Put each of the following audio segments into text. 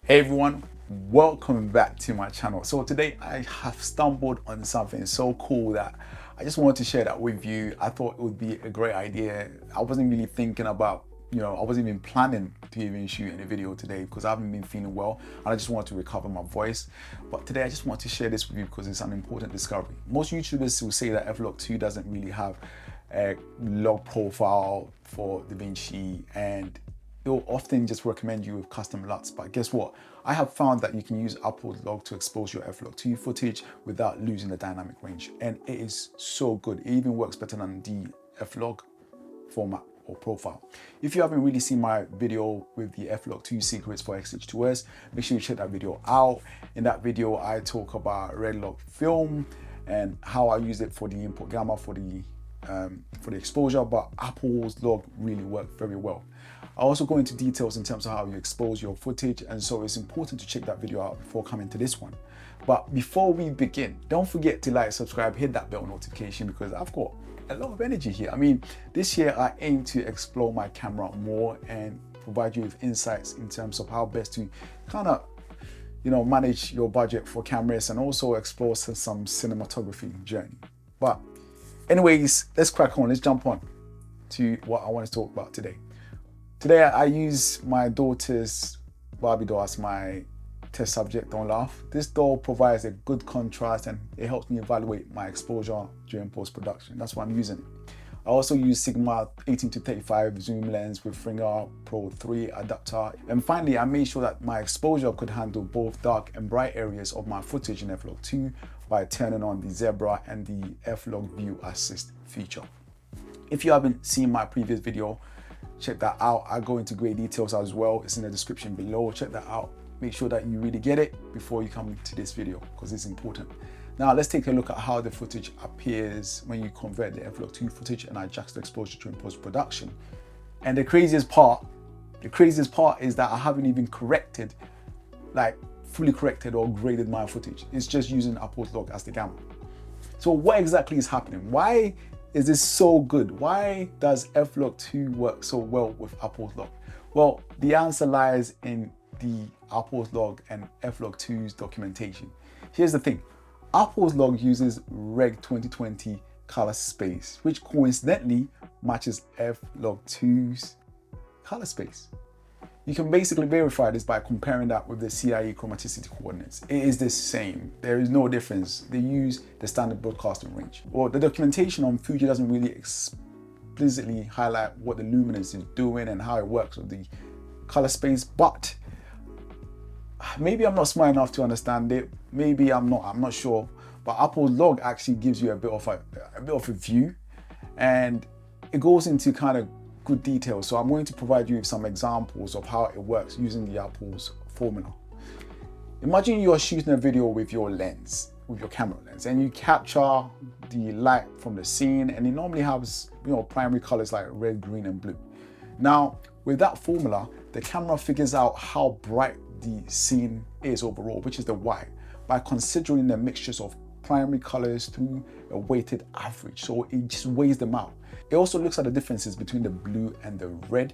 Hey everyone, welcome back to my channel. So today I have stumbled on something so cool that I just wanted to share that with you. I thought it would be a great idea. I wasn't really thinking about, I wasn't even planning to even shoot any video today because I haven't been feeling well and I just wanted to recover my voice. But today I just want to share this with you because it's an important discovery. Most YouTubers will say that F-Log 2 doesn't really have a log profile for Davinci, and they'll often just recommend you with custom LUTs. But guess what? I have found that you can use RedLogFilm to expose your F-Log 2 footage without losing the dynamic range. And it is so good. It even works better than the F-Log format or profile. If you haven't really seen my video with the F-Log 2 secrets for XH2S, make sure you check that video out. In that video, I talk about RedLogFilm and how I use it for the input gamma for the exposure, but Apple's log really worked very well. I also go into details in terms of how you expose your footage, and so it's important to check that video out before coming to this one. But before we begin, don't forget to like, subscribe, hit that bell notification because I've got a lot of energy here. I mean, this year I aim to explore my camera more and provide you with insights in terms of how best to kind of manage your budget for cameras and also explore some cinematography journey. But anyways, let's crack on. Let's jump on to what I want to talk about today. Today, I use my daughter's Barbie doll as my test subject, don't laugh. This doll provides a good contrast and it helps me evaluate my exposure during post-production. That's why I'm using it. I also use Sigma 18-35 zoom lens with Finger Pro 3 adapter. And finally, I made sure that my exposure could handle both dark and bright areas of my footage in F-Log 2 by turning on the Zebra and the F-Log View Assist feature. If you haven't seen my previous video, check that out. I go into great details as well. It's in the description below. Check that out. Make sure that you really get it before you come to this video because it's important. Now let's take a look at how the footage appears when you convert the F-Log 2 footage and adjust the exposure during post-production. And the craziest part is that I haven't even fully corrected or graded my footage. It's just using Apple's log as the gamma. So what exactly is happening? Why is this so good? Why does F-Log 2 work so well with Apple's log? Well, the answer lies in the Apple's log and F-Log 2's documentation. Here's the thing. Apple's log uses Reg 2020 color space, which coincidentally matches F-Log 2's color space. You can basically verify this by comparing that with the CIE chromaticity coordinates. It is the same. There is no difference. They use the standard broadcasting range. Well, the documentation on Fuji doesn't really explicitly highlight what the luminance is doing and how it works with the color space, but maybe I'm not smart enough to understand it. Maybe I'm not sure. But Apple's log actually gives you a bit of a view, and it goes into kind of good details. So I'm going to provide you with some examples of how it works using the Apple's formula. Imagine you're shooting a video with your lens, with your camera lens, and you capture the light from the scene, and it normally has primary colors like red, green, and blue. Now, with that formula, the camera figures out how bright the scene is overall, which is the Y, by considering the mixtures of primary colors through a weighted average. So it just weighs them out. It also looks at the differences between the blue and the red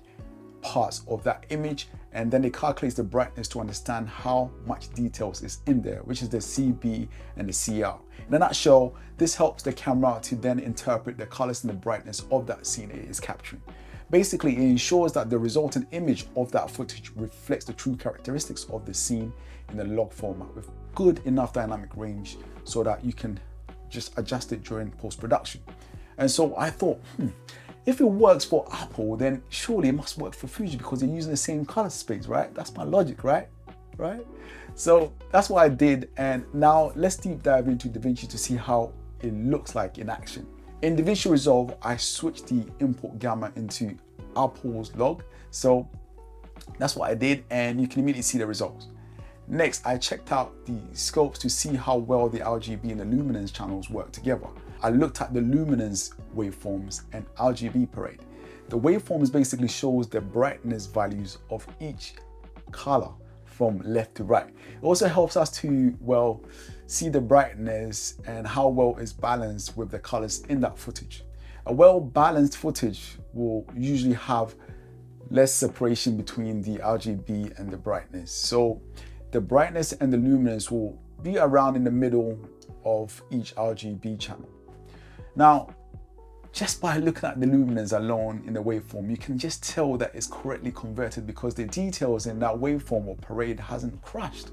parts of that image, and then it calculates the brightness to understand how much details is in there, which is the CB and the CR. In a nutshell, this helps the camera to then interpret the colors and the brightness of that scene it is capturing. Basically, it ensures that the resultant image of that footage reflects the true characteristics of the scene in the log format with good enough dynamic range so that you can just adjust it during post-production. And so I thought, if it works for Apple, then surely it must work for Fuji because they're using the same color space, right? That's my logic, right? So that's what I did. And now let's deep dive into Davinci to see how it looks like in action. In Davinci Resolve, I switched the input gamma into Apple's log. So that's what I did, and you can immediately see the results. Next, I checked out the scopes to see how well the RGB and the luminance channels work together. I looked at the luminance waveforms and RGB parade. The waveforms basically shows the brightness values of each color from left to right. It also helps us to, see the brightness and how well it's balanced with the colors in that footage. A well-balanced footage will usually have less separation between the RGB and the brightness. So the brightness and the luminance will be around in the middle of each RGB channel. Now, just by looking at the luminance alone in the waveform, you can just tell that it's correctly converted because the details in that waveform or parade hasn't crashed.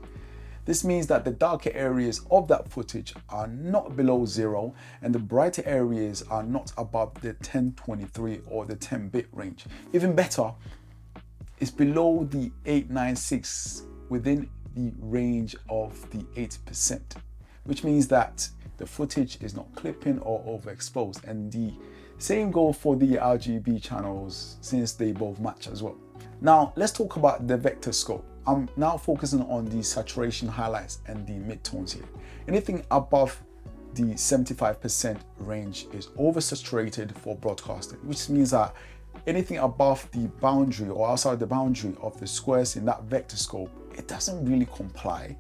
This means that the darker areas of that footage are not below 0 and the brighter areas are not above the 1023 or the 10-bit range. Even better, it's below the 896 within the range of the 8%, which means that the footage is not clipping or overexposed. And the same goes for the RGB channels since they both match as well. Now, let's talk about the vector scope. I'm now focusing on the saturation highlights and the midtones here. Anything above the 75% range is oversaturated for broadcasting, which means that anything above the boundary or outside the boundary of the squares in that vector scope, it doesn't really comply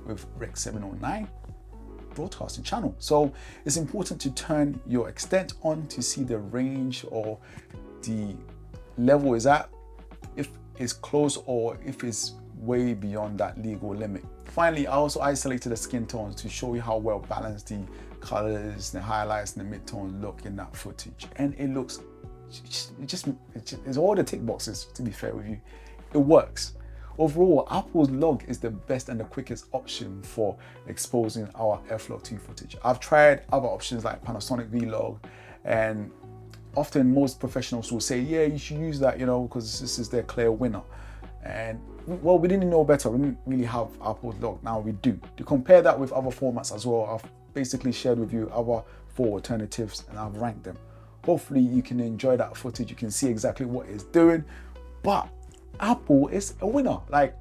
with Rec 709 broadcasting channel. So it's important to turn your extent on to see the range or the level is at, if it's close or if it's way beyond that legal limit. Finally, I also isolated the skin tones to show you how well balanced the colors, the highlights, and the midtones look in that footage. And it looks, it's all the tick boxes, to be fair with you. It works. Overall, Apple's log is the best and the quickest option for exposing our F-Log 2 footage. I've tried other options like Panasonic V-Log, and often most professionals will say, yeah, you should use that, you know, because this is their clear winner. And well, we didn't know better. We didn't really have Apple's log. Now we do. To compare that with other formats as well, I've basically shared with you other 4 alternatives and I've ranked them. Hopefully you can enjoy that footage. You can see exactly what it's doing, but Apple is a winner. Like,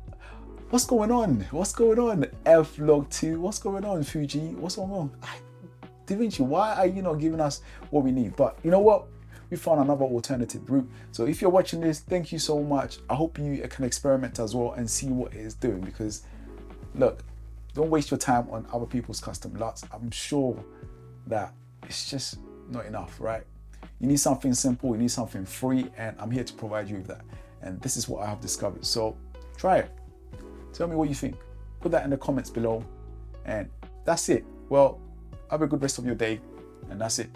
what's going on? What's going on? F-Log 2, what's going on? Fuji, what's going on? Davinci, why are you not giving us what we need? But you know what? We found another alternative route. So if you're watching this, thank you so much. I hope you can experiment as well and see what it is doing, because look, don't waste your time on other people's custom LUTs. I'm sure that it's just not enough, right? You need something simple, you need something free, and I'm here to provide you with that. And this is what I have discovered. So try it. Tell me what you think. Put that in the comments below. And that's it. Well, have a good rest of your day. And that's it.